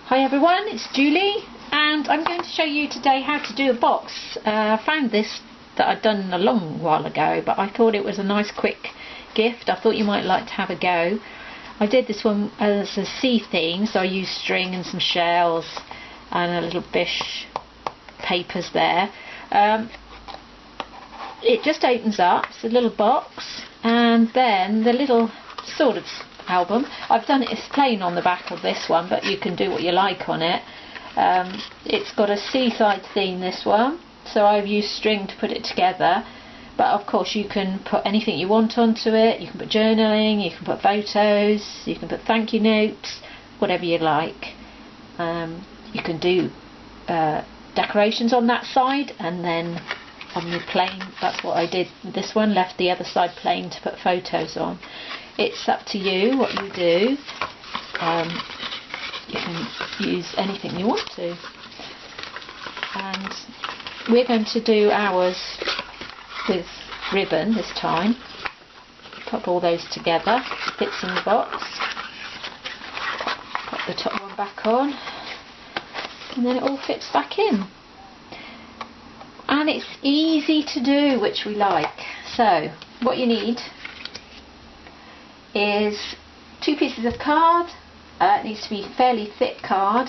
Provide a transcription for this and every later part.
Hi everyone, it's Julie and I'm going to show you today how to do a box. I found this that I'd done a long while ago, but I thought it was a nice quick gift. I thought you might like to have a go. I did this one as a sea theme, so I used string and some shells and a little bish papers there. It just opens up, it's a little box, and then the little sort of album. I've done it as plain on the back of this one, but you can do what you like on it. It's got a seaside theme, this one, so I've used string to put it together, but of course you can put anything you want onto it. You can put journaling, you can put photos, you can put thank you notes, whatever you like. You can do decorations on that side, and then on the plain, that's what I did with this one, left the other side plain to put photos on. It's up to you what you do. You can use anything you want to. And we're going to do ours with ribbon this time. Put all those together, fits in the box. Put the top one back on, and then it all fits back in. And it's easy to do, which we like. So what you need is 2 pieces of card. It needs to be fairly thick card,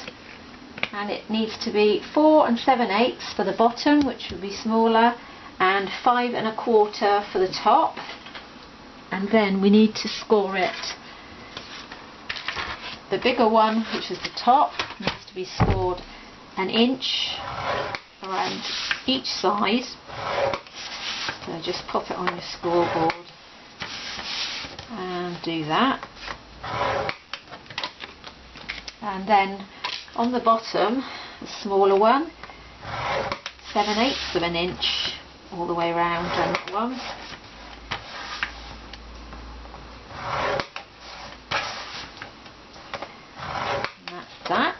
and it needs to be 4 7/8 for the bottom, which would be smaller, and 5 1/4 for the top. And then we need to score it. The bigger one, which is the top, needs to be scored 1 inch around each side. So just pop it on your scoreboard and do that. And then on the bottom, the smaller one, 7/8 of 1 inch all the way around on that one. And that's that.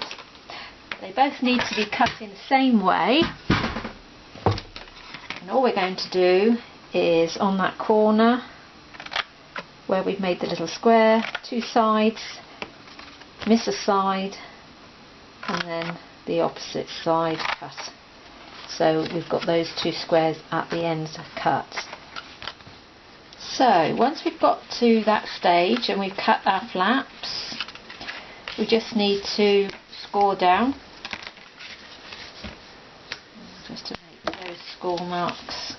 They both need to be cut in the same way. And all we're going to do is on that corner where we've made the little square, 2 sides, miss a side, and then the opposite side cut. So we've got those 2 squares at the ends cut. So once we've got to that stage and we've cut our flaps, we just need to score down, just to make those score marks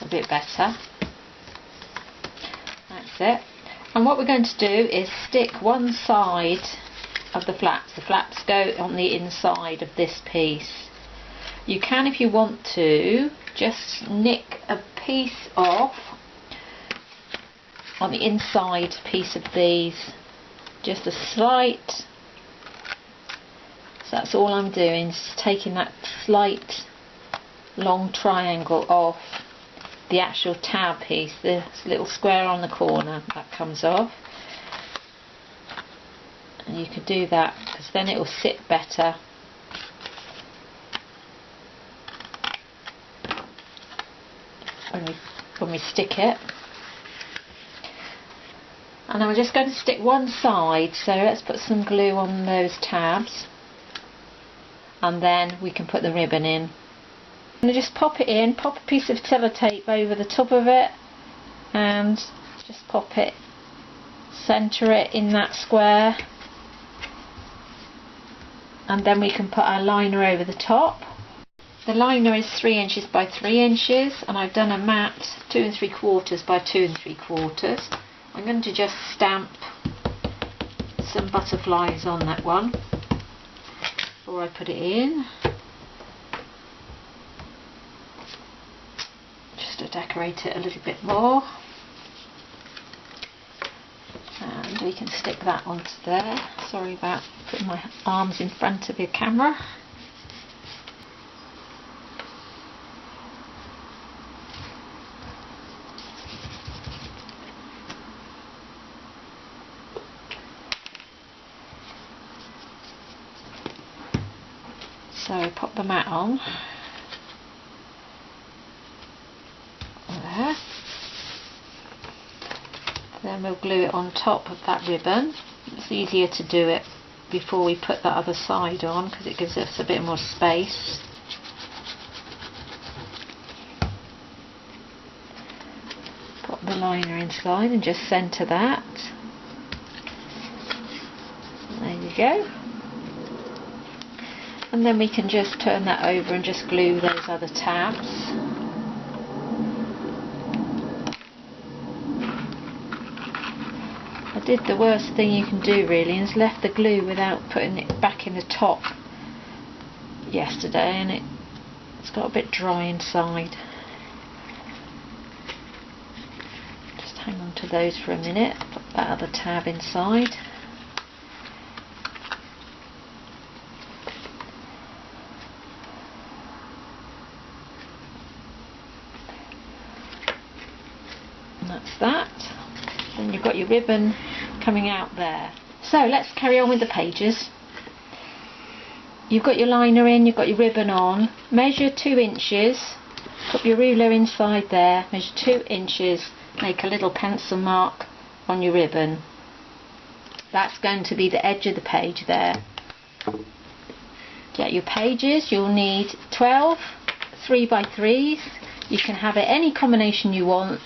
a bit better. That's it. And what we're going to do is stick one side of the flaps. The flaps go on the inside of this piece. You can, if you want to, just nick a piece off on the inside piece of these, just a slight. So that's all I'm doing, just taking that slight long triangle off the actual tab piece, the little square on the corner, that comes off. And you could do that because then it will sit better. When we stick it. And then we're just going to stick one side, so let's put some glue on those tabs, and then we can put the ribbon in. I'm going to just pop it in, pop a piece of sellotape over the top of it, and just pop it, centre it in that square, and then we can put our liner over the top. The liner is 3 inches by 3 inches, and I've done a mat 2 3/4 by 2 3/4. I'm going to just stamp some butterflies on that one before I put it in, just to decorate it a little bit more. And we can stick that onto there. Sorry about putting my arms in front of your camera. So pop the mat on there. Then we'll glue it on top of that ribbon. It's easier to do it before we put that other side on because it gives us a bit more space. Put the liner inside and just centre that. There you go. And then we can just turn that over and just glue those other tabs. I did the worst thing you can do really, is left the glue without putting it back in the top yesterday, and it's got a bit dry inside. Just hang on to those for a minute, put that other tab inside. And that's that. Then you've got your ribbon coming out there. So let's carry on with the pages. You've got your liner in, you've got your ribbon on. Measure 2 inches, put your ruler inside there, measure 2 inches, make a little pencil mark on your ribbon. That's going to be the edge of the page there. Get your pages, you'll need 12 3x3s. You can have it any combination you want.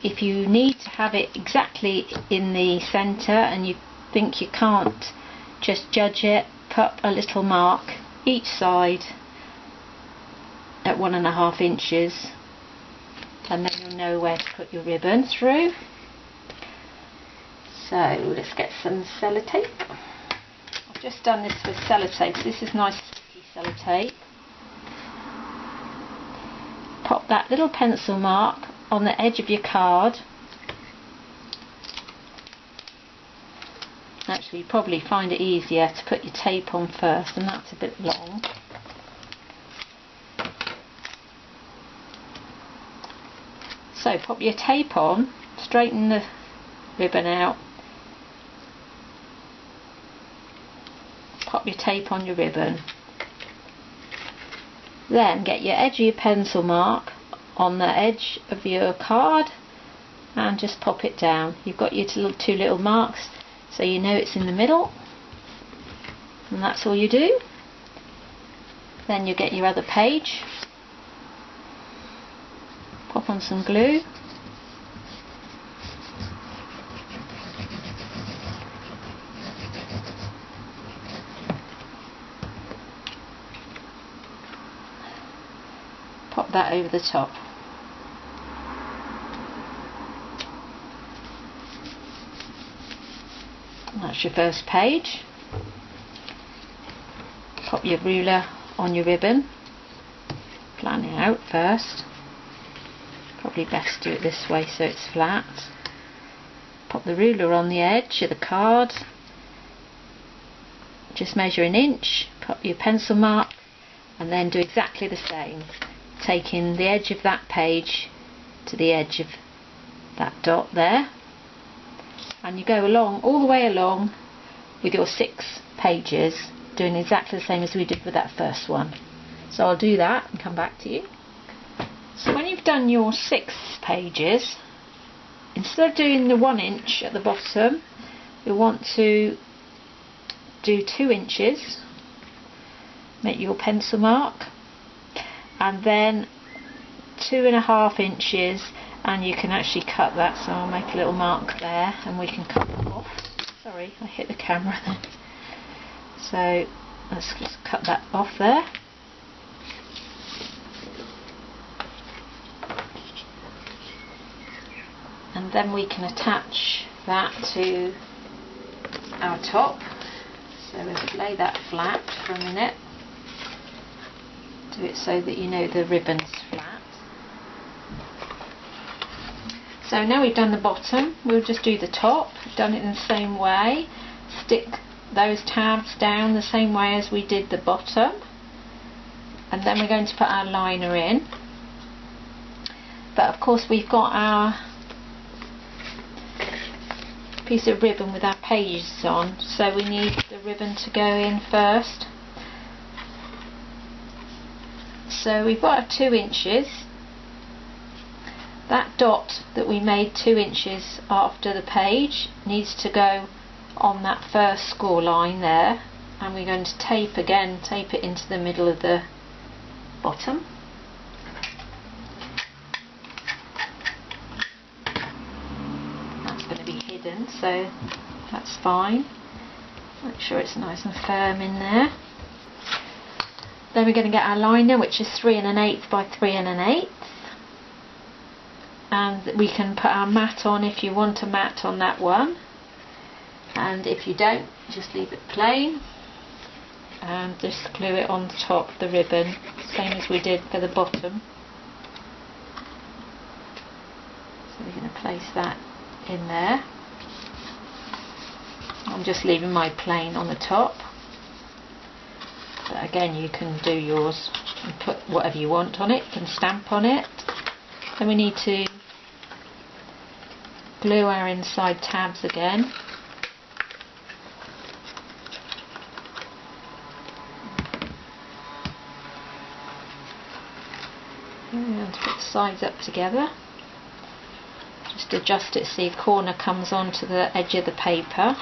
If you need to have it exactly in the centre and you think you can't just judge it, put a little mark each side at 1.5 inches, and then you'll know where to put your ribbon through. So let's get some sellotape. I've just done this with sellotape. This is nice sticky sellotape. Pop that little pencil mark on the edge of your card. Actually, you probably find it easier to put your tape on first, and that's a bit long. So pop your tape on, straighten the ribbon out, pop your tape on your ribbon. Then get your edge of your pencil mark on the edge of your card and just pop it down. You've got your 2 little marks, so you know it's in the middle, and that's all you do. Then you get your other page, pop on some glue, pop that over the top. That's your first page. Pop your ruler on your ribbon, plan it out first. Probably best to do it this way so it's flat. Pop the ruler on the edge of the card, just measure 1 inch, pop your pencil mark, and then do exactly the same, taking the edge of that page to the edge of that dot there, and you go along all the way along with your 6 pages, doing exactly the same as we did with that first one. So I'll do that and come back to you. So when you've done your 6 pages, instead of doing the 1 inch at the bottom, you want to do 2 inches, make your pencil mark, and then 2.5 inches, and you can actually cut that, so I'll make a little mark there and we can cut that off. Sorry, I hit the camera then. So let's just cut that off there. And then we can attach that to our top. So we'll lay that flat for a minute. Do it so that you know the ribbon's flat. So now we've done the bottom, we'll just do the top. We've done it in the same way. Stick those tabs down the same way as we did the bottom. And then we're going to put our liner in. But of course we've got our piece of ribbon with our pages on, so we need the ribbon to go in first. So we've got our 2 inches, that dot that we made 2 inches after the page needs to go on that first score line there, and we're going to tape it into the middle of the bottom. That's going to be hidden, so that's fine. Make sure it's nice and firm in there. Then we're going to get our liner, which is 3 1/8 by 3 1/8, and we can put our mat on if you want a mat on that one, and if you don't, just leave it plain and just glue it on the top of the ribbon, same as we did for the bottom. So we're going to place that in there. I'm just leaving my plain on the top, but again you can do yours and put whatever you want on it, you can stamp on it. Then we need to glue our inside tabs again. And put the sides up together. Just adjust it so your corner comes onto the edge of the paper.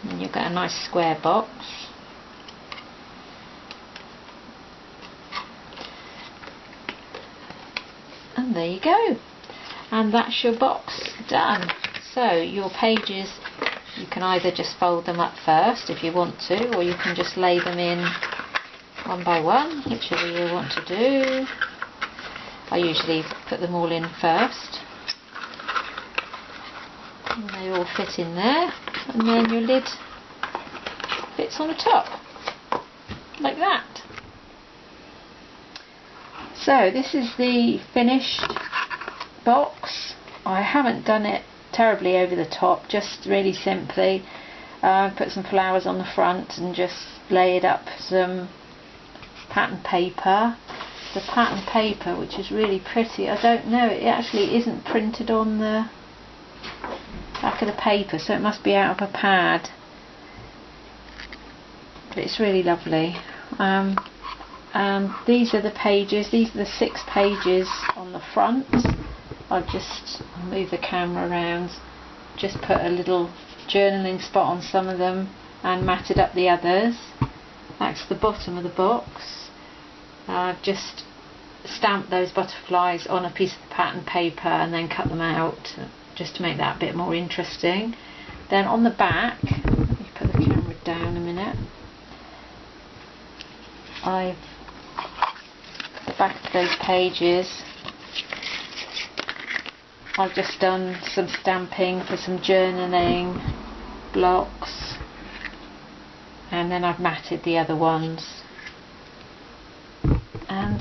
And you'll get a nice square box. And there you go. And that's your box done. So your pages, you can either just fold them up first if you want to, or you can just lay them in one by one, whichever you want to do. I usually put them all in first, and they all fit in there, and then your lid fits on the top like that. So this is the finished box. I haven't done it terribly over the top, just really simply put some flowers on the front and just layered up some pattern paper. The pattern paper, which is really pretty, I don't know, it actually isn't printed on the back of the paper, so it must be out of a pad, but it's really lovely. And these are the pages, these are the 6 pages on the front. I've just moved the camera around, just put a little journaling spot on some of them and matted up the others. That's the bottom of the box. I've just stamped those butterflies on a piece of the pattern paper and then cut them out just to make that a bit more interesting. Then on the back, let me put the camera down a minute, I've the back of those pages I've just done some stamping for some journaling blocks, and then I've matted the other ones, and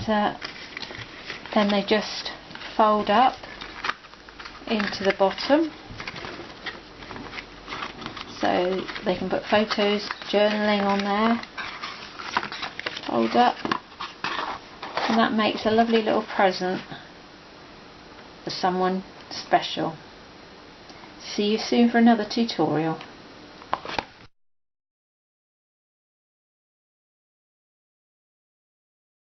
then they just fold up into the bottom, so they can put photos, journaling on there, fold up, and that makes a lovely little present for someone special. See you soon for another tutorial.